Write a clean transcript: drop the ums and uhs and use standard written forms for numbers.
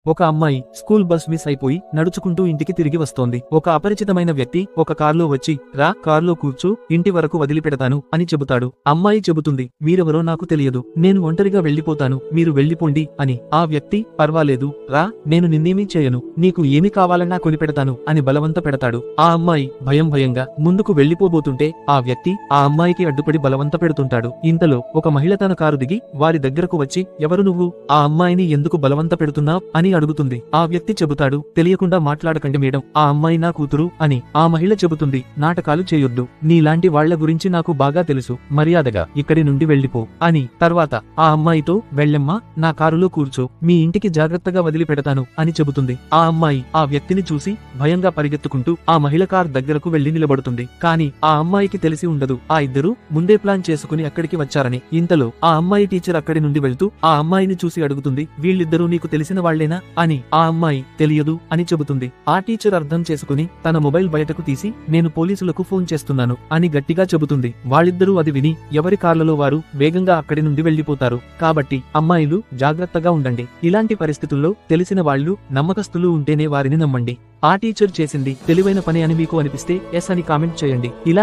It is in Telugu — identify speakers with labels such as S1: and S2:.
S1: ఒక అమ్మాయి స్కూల్ బస్ మిస్ అయిపోయి నడుచుకుంటూ ఇంటికి తిరిగి వస్తోంది. ఒక అపరిచితమైన వ్యక్తి ఒక కార్లో వచ్చి రా కార్లో కూర్చో ఇంటి వరకు వదిలిపెడతాను అని చెబుతాడు. అమ్మాయి చెబుతుంది, మీరెవరో నాకు తెలియదు, నేను ఒంటరిగా వెళ్లిపోతాను, మీరు వెళ్లిపోండి అని. ఆ వ్యక్తి, పర్వాలేదు రా, నేను నిన్నేమీ చేయను, నీకు ఏమి కావాలన్నా కొనిపెడతాను అని బలవంత పెడతాడు. ఆ అమ్మాయి భయంగా ముందుకు వెళ్లిపోబోతుంటే ఆ వ్యక్తి ఆ అమ్మాయికి అడ్డుపడి బలవంత పెడుతుంటాడు. ఇంతలో ఒక మహిళ తన కారు దిగి వారి దగ్గరకు వచ్చి, ఎవరు నువ్వు, ఆ అమ్మాయిని ఎందుకు బలవంత పెడుతున్నావ్ అని అడుగుతుంది. ఆ వ్యక్తి చెబుతాడు, తెలియకుండా మాట్లాడకండి మేడం, ఆ అమ్మాయి నా కూతురు అని. ఆ మహిళ చెబుతుంది, నాటకాలు చేయొద్దు, నీలాంటి వాళ్ల గురించి నాకు బాగా తెలుసు, మర్యాదగా ఇక్కడి నుండి వెళ్లిపో అని. తర్వాత ఆ అమ్మాయితో, వెళ్ళమ్మా, నా కారులో కూర్చో, మీ ఇంటికి జాగ్రత్తగా వదిలిపెడతాను అని చెబుతుంది. ఆ అమ్మాయి ఆ వ్యక్తిని చూసి భయంగా పరిగెత్తుకుంటూ ఆ మహిళ కార్ దగ్గరకు వెళ్లి నిలబడుతుంది. కానీ ఆ అమ్మాయికి తెలిసి ఉండదు, ఆ ఇద్దరు ముందే ప్లాన్ చేసుకుని అక్కడికి వచ్చారని. ఇంతలో ఆ అమ్మాయి టీచర్ అక్కడి నుండి వెళ్తూ ఆ అమ్మాయిని చూసి అడుగుతుంది, వీళ్ళిద్దరూ నీకు తెలిసిన వాళ్లేనా అని. ఆ అమ్మాయి తెలియదు అని చెబుతుంది. ఆ టీచర్ అర్థం చేసుకుని తన మొబైల్ బయటకు తీసి, నేను పోలీసులకు ఫోన్ చేస్తున్నాను అని గట్టిగా చెబుతుంది. వాళ్ళిద్దరూ అది విని ఎవరి కార్లలో వారు వేగంగా అక్కడి నుండి వెళ్లిపోతారు. కాబట్టి అమ్మాయిలు జాగ్రత్తగా ఉండండి. ఇలాంటి పరిస్థితుల్లో తెలిసిన వాళ్ళు, నమ్మకస్తులు ఉంటేనే వారిని నమ్మండి. ఆ టీచర్ చేసింది తెలివైన పని అని మీకు అనిపిస్తే ఎస్ అని కామెంట్ చేయండి. ఇలాంటి